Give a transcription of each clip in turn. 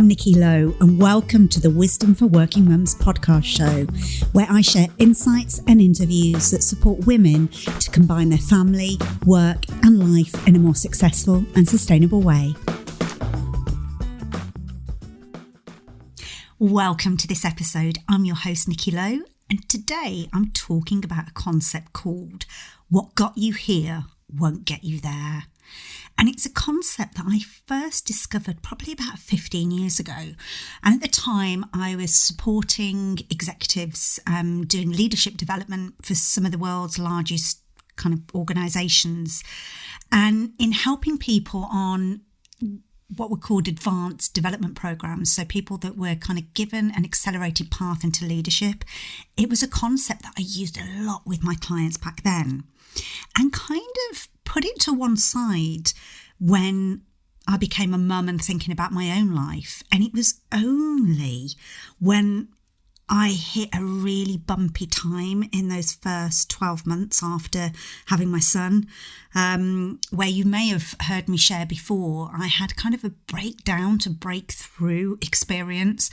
Nikki Lowe, and welcome to the Wisdom for Working Mums podcast show, where I share insights and interviews that support women to combine their family, work, and life in a more successful and sustainable way. Welcome to this episode. I'm your host, Nikki Lowe, and today I'm talking about a concept called "What got you here won't get you there." And it's a concept that I first discovered probably about 15 years ago. And at the time, I was supporting executives doing leadership development for some of the world's largest kind of organisations. And in helping people on what were called advanced development programs, so people that were kind of given an accelerated path into leadership, it was a concept that I used a lot with my clients back then. And kind of put it to one side when I became a mum and thinking about my own life. And it was only when I hit a really bumpy time in those first 12 months after having my son, where you may have heard me share before, I had kind of a breakdown to breakthrough experience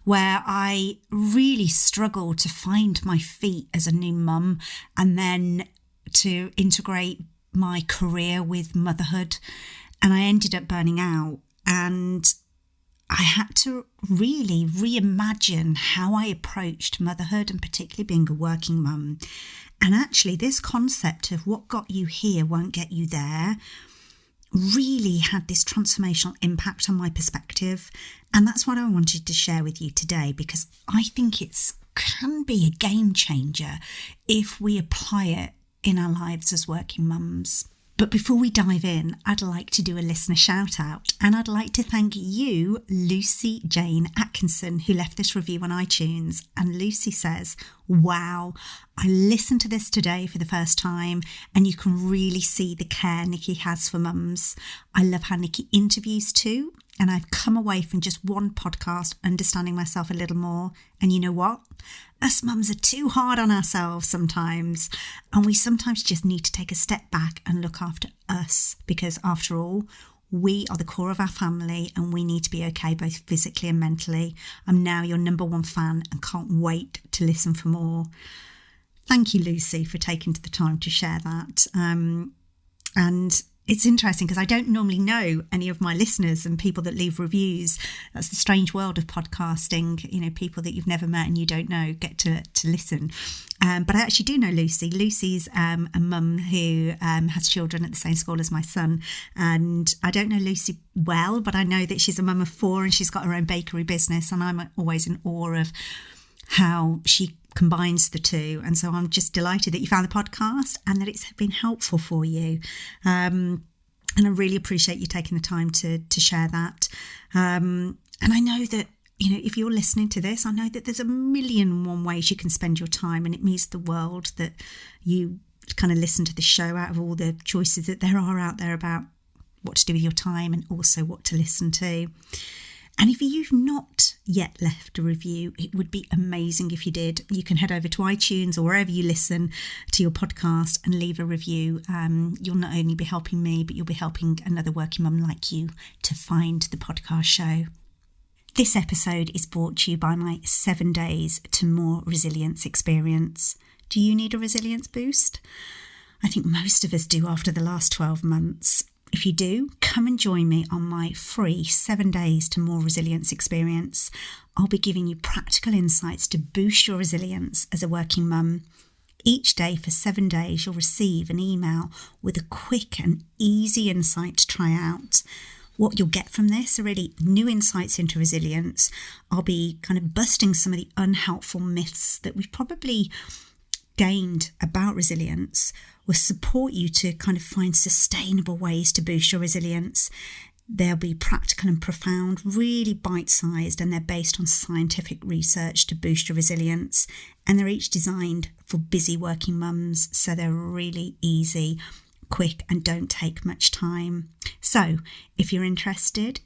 where I really struggled to find my feet as a new mum and then to integrate my career with motherhood, and I ended up burning out, and I had to really reimagine how I approached motherhood and particularly being a working mum. And actually this concept of what got you here won't get you there really had this transformational impact on my perspective, and that's what I wanted to share with you today, because I think it can be a game changer if we apply it in our lives as working mums. But before we dive in, I'd like to do a listener shout out, and I'd like to thank you, Lucy Jane Atkinson, who left this review on iTunes. And Lucy says, "Wow, I listened to this today for the first time, and you can really see the care Nikki has for mums. I love how Nikki interviews too, and I've come away from just one podcast understanding myself a little more. And you know what? Us mums are too hard on ourselves sometimes, and we sometimes just need to take a step back and look after us, because after all, we are the core of our family and we need to be okay both physically and mentally. I'm now your number one fan and can't wait to listen for more." Thank you, Lucy, for taking the time to share that. And it's interesting because I don't normally know any of my listeners and people that leave reviews. That's the strange world of podcasting. You know, people that you've never met and you don't know get to listen. But I actually do know Lucy. Lucy's a mum who has children at the same school as my son. And I don't know Lucy well, but I know that she's a mum of 4 and she's got her own bakery business. And I'm always in awe of how she combines the two. And so I'm just delighted that you found the podcast and that it's been helpful for you. And I really appreciate you taking the time to share that. And I know that, you know, if you're listening to this, I know that there's a million and one ways you can spend your time, and it means the world that you kind of listen to the show out of all the choices that there are out there about what to do with your time and also what to listen to. And if you've not yet left a review, it would be amazing if you did. You can head over to iTunes or wherever you listen to your podcast and leave a review. You'll not only be helping me, but you'll be helping another working mum like you to find the podcast show. This episode is brought to you by my 7 days to more resilience experience. Do you need a resilience boost? I think most of us do after the last 12 months. If you do, come and join me on my free 7 days to more resilience experience. I'll be giving you practical insights to boost your resilience as a working mum. Each day for 7 days, you'll receive an email with a quick and easy insight to try out. What you'll get from this are really new insights into resilience. I'll be kind of busting some of the unhelpful myths that we've probably gained about resilience. Will support you to kind of find sustainable ways to boost your resilience. They'll be practical and profound, really bite-sized, and they're based on scientific research to boost your resilience. And they're each designed for busy working mums, so they're really easy, quick, and don't take much time. So if you're interested,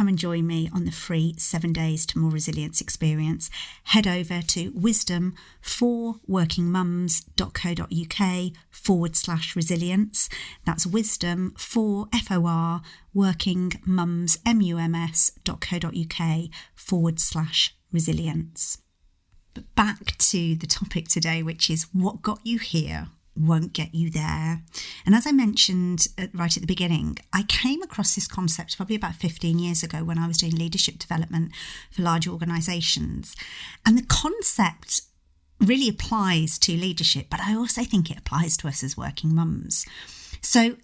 come and join me on the free 7 Days to More Resilience experience, head over to wisdom4workingmums.co.uk/resilience. That's wisdom for FOR workingmums.co.uk/resilience. But back to the topic today, which is what got you here won't get you there. And as I mentioned right at the beginning, I came across this concept probably about 15 years ago when I was doing leadership development for large organisations. And the concept really applies to leadership, but I also think it applies to us as working mums. So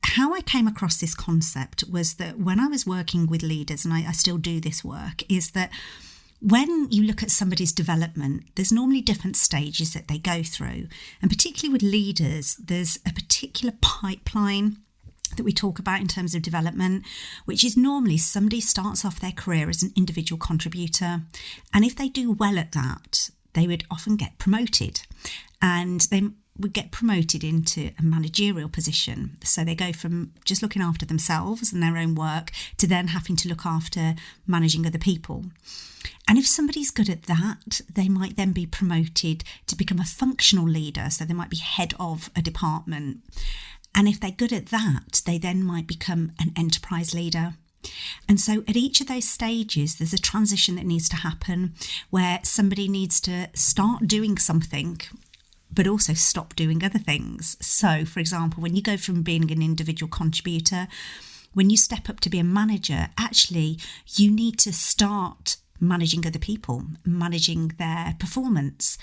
how I came across this concept was that when I was working with leaders, and I still do this work, is that when you look at somebody's development, there's normally different stages that they go through. And particularly with leaders, there's a particular pipeline that we talk about in terms of development, which is normally somebody starts off their career as an individual contributor. And if they do well at that, they would often get promoted. And they would get promoted into a managerial position. So they go from just looking after themselves and their own work to then having to look after managing other people. And if somebody's good at that, they might then be promoted to become a functional leader. So they might be head of a department. And if they're good at that, they then might become an enterprise leader. And so at each of those stages, there's a transition that needs to happen where somebody needs to start doing something, but also stop doing other things. So, for example, when you go from being an individual contributor, when you step up to be a manager, actually, you need to start managing other people, managing their performance.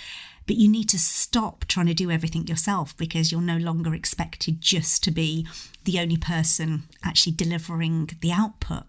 But you need to stop trying to do everything yourself because you're no longer expected just to be the only person actually delivering the output.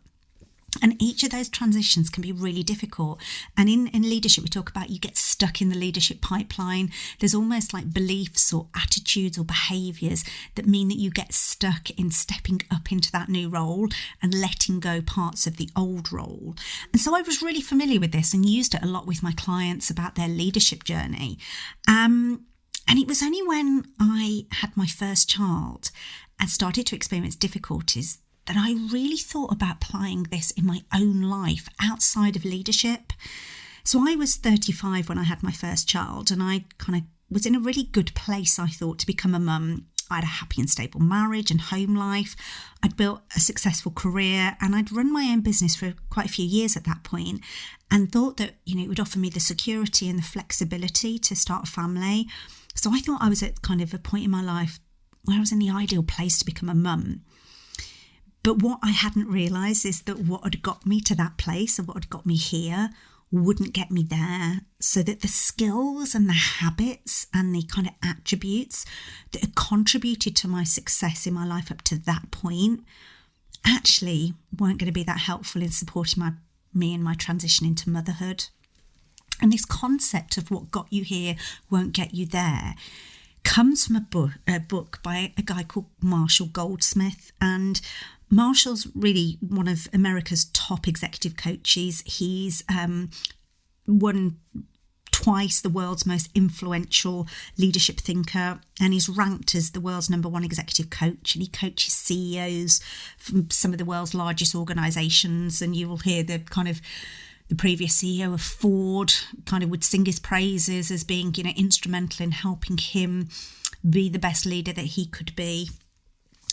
And each of those transitions can be really difficult. And in leadership, we talk about you get stuck in the leadership pipeline. There's almost like beliefs or attitudes or behaviours that mean that you get stuck in stepping up into that new role and letting go parts of the old role. And so I was really familiar with this and used it a lot with my clients about their leadership journey. And it was only when I had my first child and started to experience difficulties that I really thought about applying this in my own life outside of leadership. So I was 35 when I had my first child, and I kind of was in a really good place, I thought, to become a mum. I had a happy and stable marriage and home life. I'd built a successful career, and I'd run my own business for quite a few years at that point, and thought that, it would offer me the security and the flexibility to start a family. So I thought I was at kind of a point in my life where I was in the ideal place to become a mum. But what I hadn't realised is that what had got me to that place and what had got me here wouldn't get me there. So that the skills and the habits and the kind of attributes that had contributed to my success in my life up to that point actually weren't going to be that helpful in supporting me in my transition into motherhood. And this concept of what got you here won't get you there comes from a book by a guy called Marshall Goldsmith. And Marshall's really one of America's top executive coaches. He's won twice the world's most influential leadership thinker, and he's ranked as the world's #1 executive coach, and he coaches CEOs from some of the world's largest organisations. And you will hear the previous CEO of Ford kind of would sing his praises as being, instrumental in helping him be the best leader that he could be.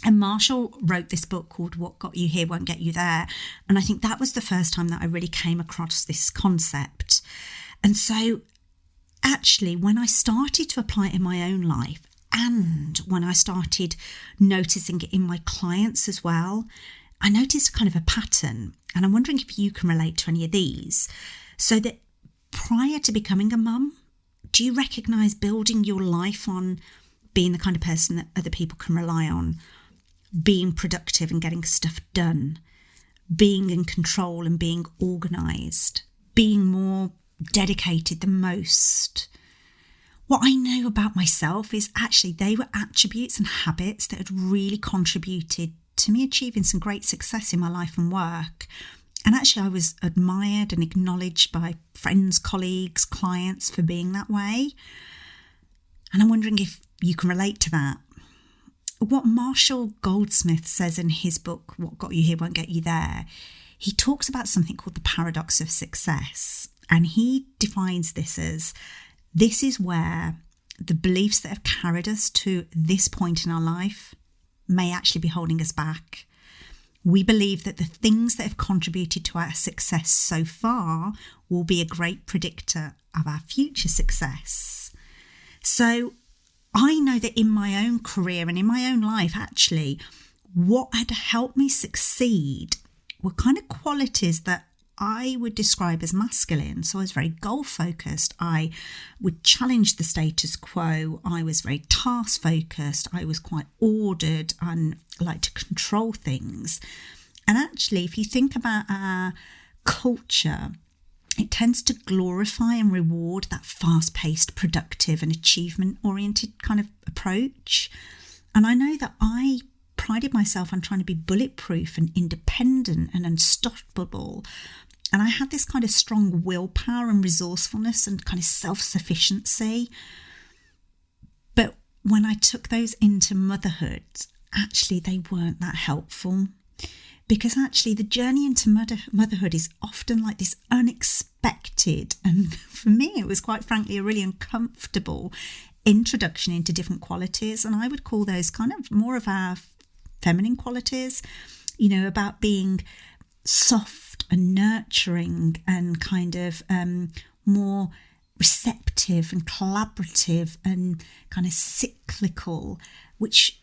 And Marshall wrote this book called What Got You Here Won't Get You There. And I think that was the first time that I really came across this concept. And so actually, when I started to apply it in my own life, and when I started noticing it in my clients as well, I noticed kind of a pattern. And I'm wondering if you can relate to any of these. So that prior to becoming a mum, do you recognise building your life on being the kind of person that other people can rely on, being productive and getting stuff done, being in control and being organised, being more dedicated than most? What I know about myself is actually they were attributes and habits that had really contributed to me achieving some great success in my life and work. And actually I was admired and acknowledged by friends, colleagues, clients for being that way. And I'm wondering if you can relate to that. What Marshall Goldsmith says in his book, What Got You Here Won't Get You There, he talks about something called the paradox of success. And he defines this is where the beliefs that have carried us to this point in our life may actually be holding us back. We believe that the things that have contributed to our success so far will be a great predictor of our future success. So I know that in my own career and in my own life, actually, what had helped me succeed were kind of qualities that I would describe as masculine. So I was very goal focused. I would challenge the status quo. I was very task focused. I was quite ordered and liked to control things. And actually, if you think about our culture, it tends to glorify and reward that fast-paced, productive and achievement-oriented kind of approach. And I know that I prided myself on trying to be bulletproof and independent and unstoppable. And I had this kind of strong willpower and resourcefulness and kind of self-sufficiency. But when I took those into motherhood, actually they weren't that helpful. Because actually the journey into motherhood is often like this unexpected, and for me it was quite frankly a really uncomfortable introduction into different qualities. And I would call those kind of more of our feminine qualities, about being soft and nurturing and kind of more receptive and collaborative and kind of cyclical, which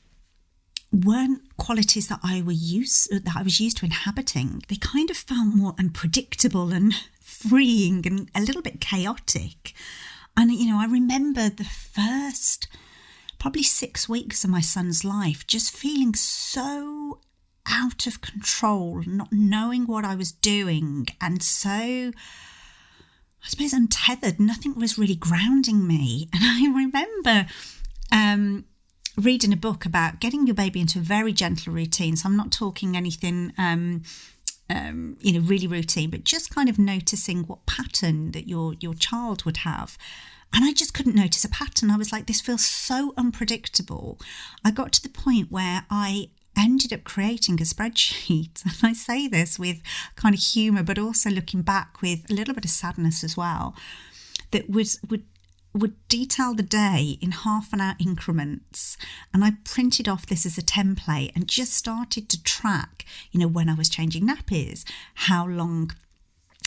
weren't qualities that I was used to inhabiting. They kind of felt more unpredictable and freeing and a little bit chaotic. And I remember the first probably 6 weeks of my son's life just feeling so out of control, not knowing what I was doing, and so, I suppose, untethered. Nothing was really grounding me. And I remember reading a book about getting your baby into a very gentle routine. So I'm not talking anything, really routine, but just kind of noticing what pattern that your child would have. And I just couldn't notice a pattern. I was like, this feels so unpredictable. I got to the point where I ended up creating a spreadsheet. And I say this with kind of humour, but also looking back with a little bit of sadness as well, that would detail the day in half an hour increments. And I printed off this as a template and just started to track, when I was changing nappies, how long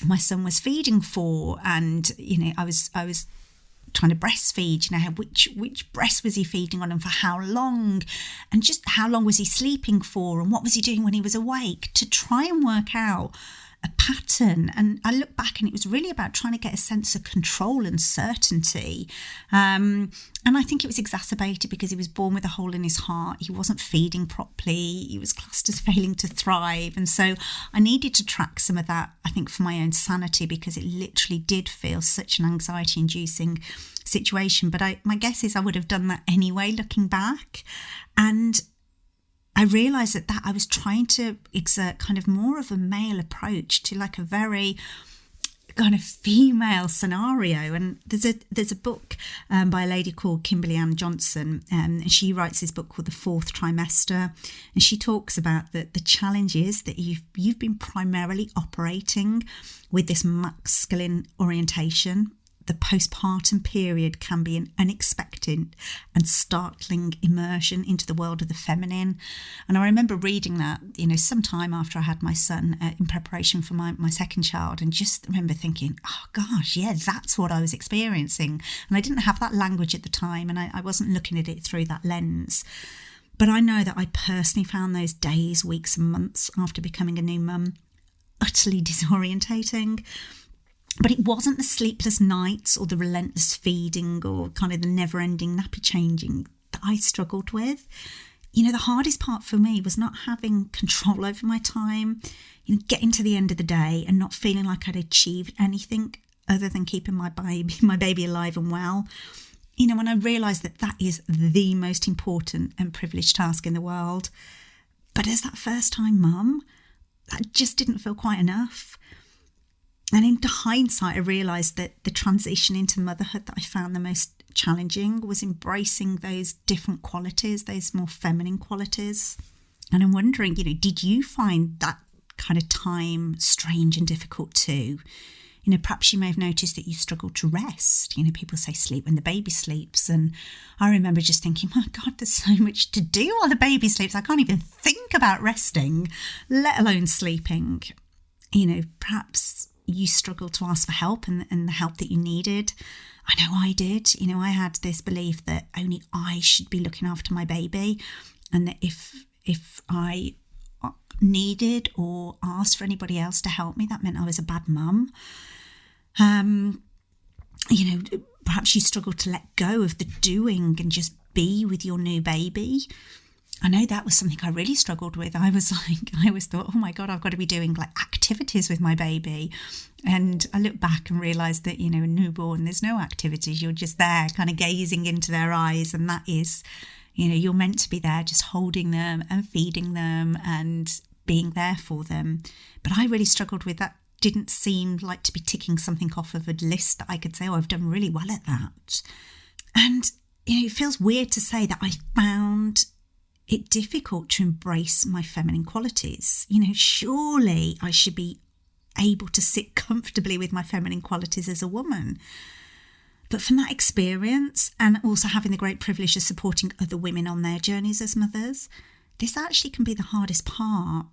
my son was feeding for. And, I was trying to breastfeed, which breast was he feeding on and for how long, and just how long was he sleeping for and what was he doing when he was awake, to try and work out a pattern. And I look back and it was really about trying to get a sense of control and certainty. And I think it was exacerbated because he was born with a hole in his heart. He wasn't feeding properly. He was classed as failing to thrive. And so I needed to track some of that, I think, for my own sanity, because it literally did feel such an anxiety-inducing situation. But my guess is I would have done that anyway, looking back. And I realised that I was trying to exert kind of more of a male approach to like a very kind of female scenario. And there's a book by a lady called Kimberly Ann Johnson, and she writes this book called The Fourth Trimester, and she talks about that the challenge is that you've been primarily operating with this masculine orientation. The postpartum period can be an unexpected and startling immersion into the world of the feminine. And I remember reading that, some time after I had my son in preparation for my second child, and just remember thinking, oh gosh, yeah, that's what I was experiencing. And I didn't have that language at the time, and I wasn't looking at it through that lens. But I know that I personally found those days, weeks and months after becoming a new mum utterly disorientating. But it wasn't the sleepless nights or the relentless feeding or kind of the never-ending nappy changing that I struggled with. The hardest part for me was not having control over my time, getting to the end of the day and not feeling like I'd achieved anything other than keeping my baby alive and well. When I realised that is the most important and privileged task in the world. But as that first-time mum, that just didn't feel quite enough. And in hindsight, I realised that the transition into motherhood that I found the most challenging was embracing those different qualities, those more feminine qualities. And I'm wondering, did you find that kind of time strange and difficult too. Perhaps you may have noticed that you struggle to rest. People say sleep when the baby sleeps. And I remember just thinking, my God, there's so much to do while the baby sleeps. I can't even think about resting, let alone sleeping. Perhaps you struggle to ask for help and the help that you needed. I know I did. I had this belief that only I should be looking after my baby, and that if I needed or asked for anybody else to help me, that meant I was a bad mum. Perhaps you struggle to let go of the doing and just be with your new baby. I know that was something I really struggled with. I always thought, oh my God, I've got to be doing like activities with my baby. And I look back and realised that, a newborn, there's no activities. You're just there kind of gazing into their eyes. And that is, you're meant to be there just holding them and feeding them and being there for them. But I really struggled with that. Didn't seem like to be ticking something off of a list that I could say, oh, I've done really well at that. And, it feels weird to say that I found it difficult to embrace my feminine qualities. Surely I should be able to sit comfortably with my feminine qualities as a woman. But from that experience, and also having the great privilege of supporting other women on their journeys as mothers, this actually can be the hardest part.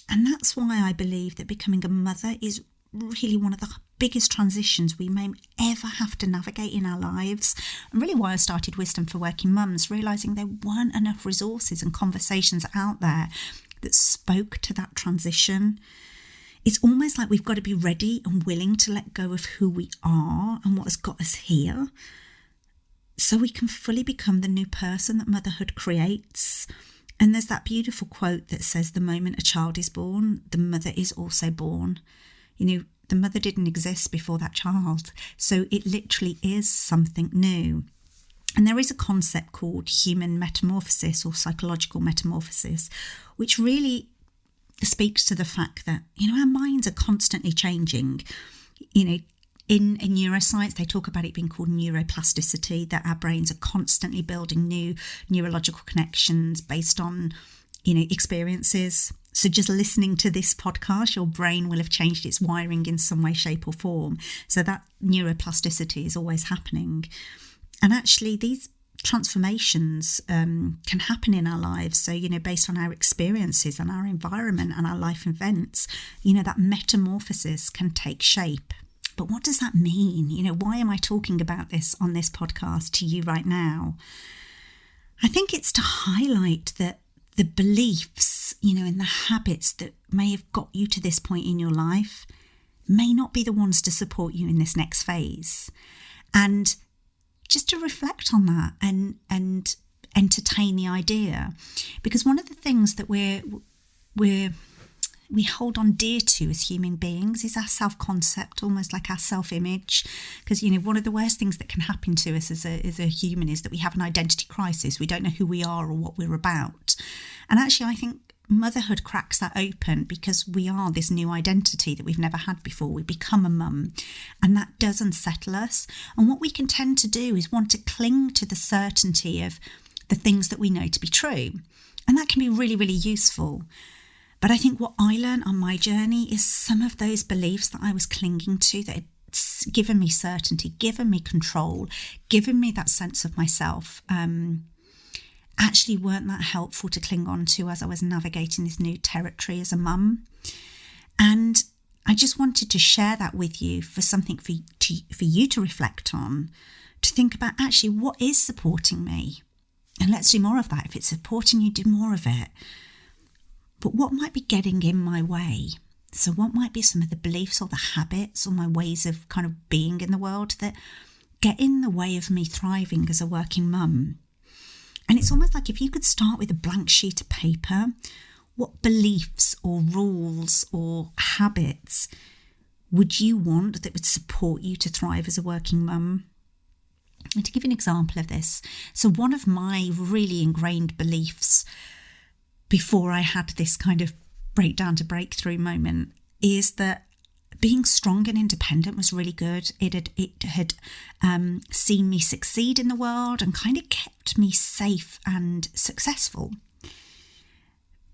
And that's why I believe that becoming a mother is really one of the biggest transitions we may ever have to navigate in our lives. And really why I started Wisdom for Working Mums, realising there weren't enough resources and conversations out there that spoke to that transition. It's almost like we've got to be ready and willing to let go of who we are and what has got us here, so we can fully become the new person that motherhood creates. And there's that beautiful quote that says, the moment a child is born, the mother is also born. The mother didn't exist before that child. So it literally is something new. And there is a concept called human metamorphosis or psychological metamorphosis, which really speaks to the fact that, our minds are constantly changing. In neuroscience, they talk about it being called neuroplasticity, that our brains are constantly building new neurological connections based on, experiences. So just listening to this podcast, your brain will have changed its wiring in some way, shape or form. So that neuroplasticity is always happening. And actually these transformations can happen in our lives. So, based on our experiences and our environment and our life events, that metamorphosis can take shape. But what does that mean? Why am I talking about this on this podcast to you right now? I think it's to highlight that the beliefs, and the habits that may have got you to this point in your life may not be the ones to support you in this next phase. And just to reflect on that and entertain the idea. Because one of the things that we hold on dear to as human beings is our self-concept, almost like our self-image. Because, one of the worst things that can happen to us as a human is that we have an identity crisis. We don't know who we are or what we're about. And actually, I think motherhood cracks that open, because we are this new identity that we've never had before. We become a mum, and that does unsettle us. And what we can tend to do is want to cling to the certainty of the things that we know to be true. And that can be really, really useful. But I think what I learned on my journey is some of those beliefs that I was clinging to, that had given me certainty, given me control, given me that sense of myself, actually weren't that helpful to cling on to as I was navigating this new territory as a mum. And I just wanted to share that with you for something for you to reflect on, to think about actually what is supporting me. And let's do more of that. If it's supporting you, do more of it. But what might be getting in my way? So what might be some of the beliefs or the habits or my ways of kind of being in the world that get in the way of me thriving as a working mum? And it's almost like if you could start with a blank sheet of paper, what beliefs or rules or habits would you want that would support you to thrive as a working mum? And to give you an example of this, so one of my really ingrained beliefs before I had this kind of breakdown to breakthrough moment is that being strong and independent was really good. It had seen me succeed in the world and kind of kept me safe and successful.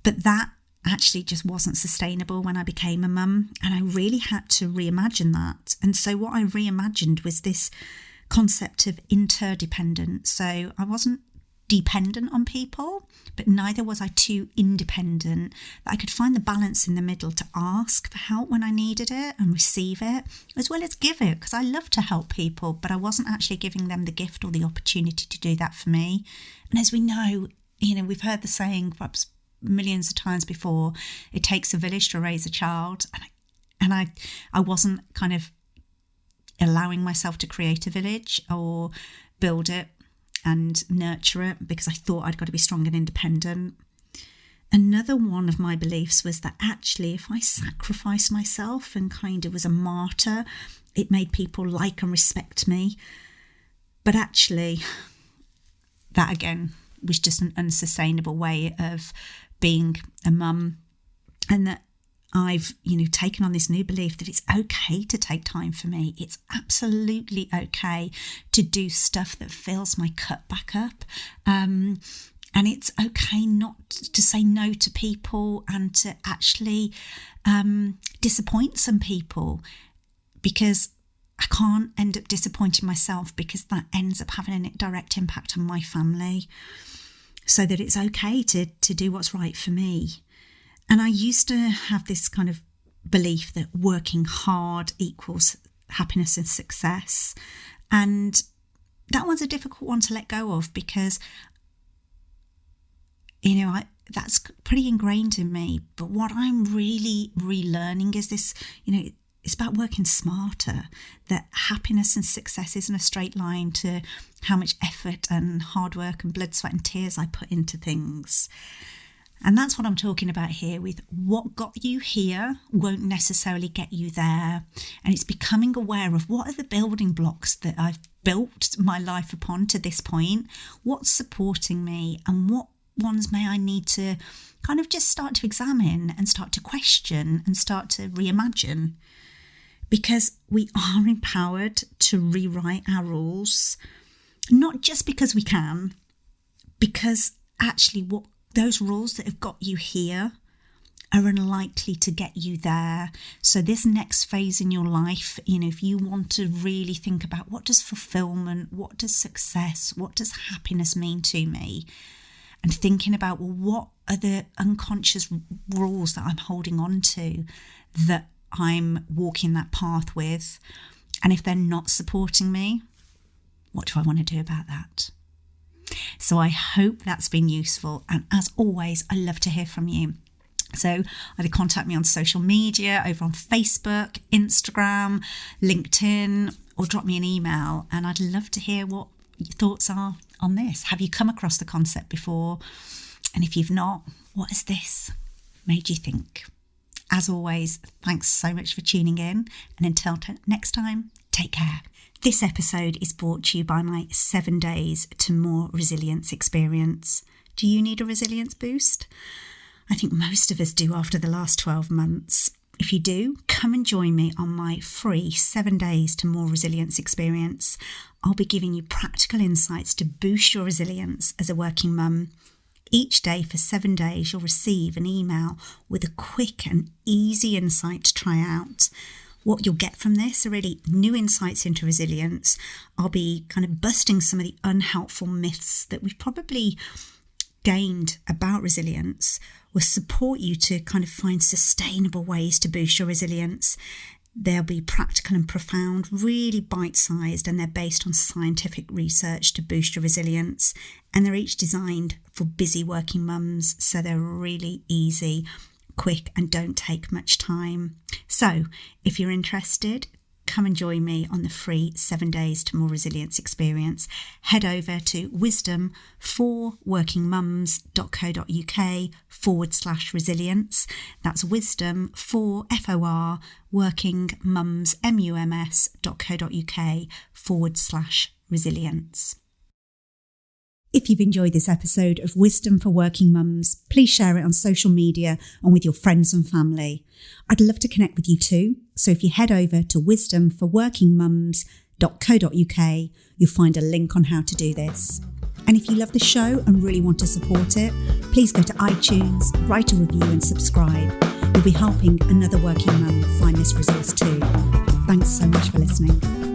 But that actually just wasn't sustainable when I became a mum. And I really had to reimagine that. And so what I reimagined was this concept of interdependence. So I wasn't dependent on people, but neither was I too independent, that I could find the balance in the middle to ask for help when I needed it and receive it, as well as give it, because I love to help people, but I wasn't actually giving them the gift or the opportunity to do that for me. And as we know, we've heard the saying perhaps millions of times before, it takes a village to raise a child. And I wasn't kind of allowing myself to create a village or build it and nurture it, because I thought I'd got to be strong and independent. Another one of my beliefs was that actually if I sacrificed myself and kind of was a martyr, it made people like and respect me. But actually, that again was just an unsustainable way of being a mum, and that I've, taken on this new belief that it's okay to take time for me. It's absolutely okay to do stuff that fills my cup back up. And it's okay not to say no to people and to actually disappoint some people, because I can't end up disappointing myself, because that ends up having a direct impact on my family. So that it's okay to do what's right for me. And I used to have this kind of belief that working hard equals happiness and success. And that one's a difficult one to let go of, because, that's pretty ingrained in me. But what I'm really relearning is this, it's about working smarter, that happiness and success isn't a straight line to how much effort and hard work and blood, sweat and tears I put into things. And that's what I'm talking about here with what got you here won't necessarily get you there. And it's becoming aware of what are the building blocks that I've built my life upon to this point, what's supporting me, and what ones may I need to kind of just start to examine and start to question and start to reimagine. Because we are empowered to rewrite our rules, not just because we can, because actually what those rules that have got you here are unlikely to get you there. So this next phase in your life, if you want to really think about what does fulfillment, what does success, what does happiness mean to me, and thinking about, well, what are the unconscious rules that I'm holding on to that I'm walking that path with, and if they're not supporting me, what do I want to do about that? So I hope that's been useful, and as always, I love to hear from you. So either contact me on social media, over on Facebook, Instagram, LinkedIn, or drop me an email, and I'd love to hear what your thoughts are on this. Have you come across the concept before? And if you've not, what has this made you think? As always, thanks so much for tuning in, and until next time, take care. This episode is brought to you by my 7 days to more resilience experience. Do you need a resilience boost? I think most of us do after the last 12 months. If you do, come and join me on my free 7 days to more resilience experience. I'll be giving you practical insights to boost your resilience as a working mum. Each day for 7 days, you'll receive an email with a quick and easy insight to try out. What you'll get from this are really new insights into resilience. I'll be kind of busting some of the unhelpful myths that we've probably gained about resilience. Will support you to kind of find sustainable ways to boost your resilience. They'll be practical and profound, really bite-sized, and they're based on scientific research to boost your resilience. And they're each designed for busy working mums, so they're really easy, quick, and don't take much time. So if you're interested, come and join me on the free 7 days to more resilience experience. Head over to wisdom4workingmums.co.uk/resilience. That's wisdom for FOR workingmums.co.uk/resilience. If you've enjoyed this episode of Wisdom for Working Mums, please share it on social media and with your friends and family. I'd love to connect with you too. So if you head over to wisdomforworkingmums.co.uk, you'll find a link on how to do this. And if you love the show and really want to support it, Please go to iTunes, write a review and subscribe. You'll be helping another working mum find this resource too. Thanks so much for listening.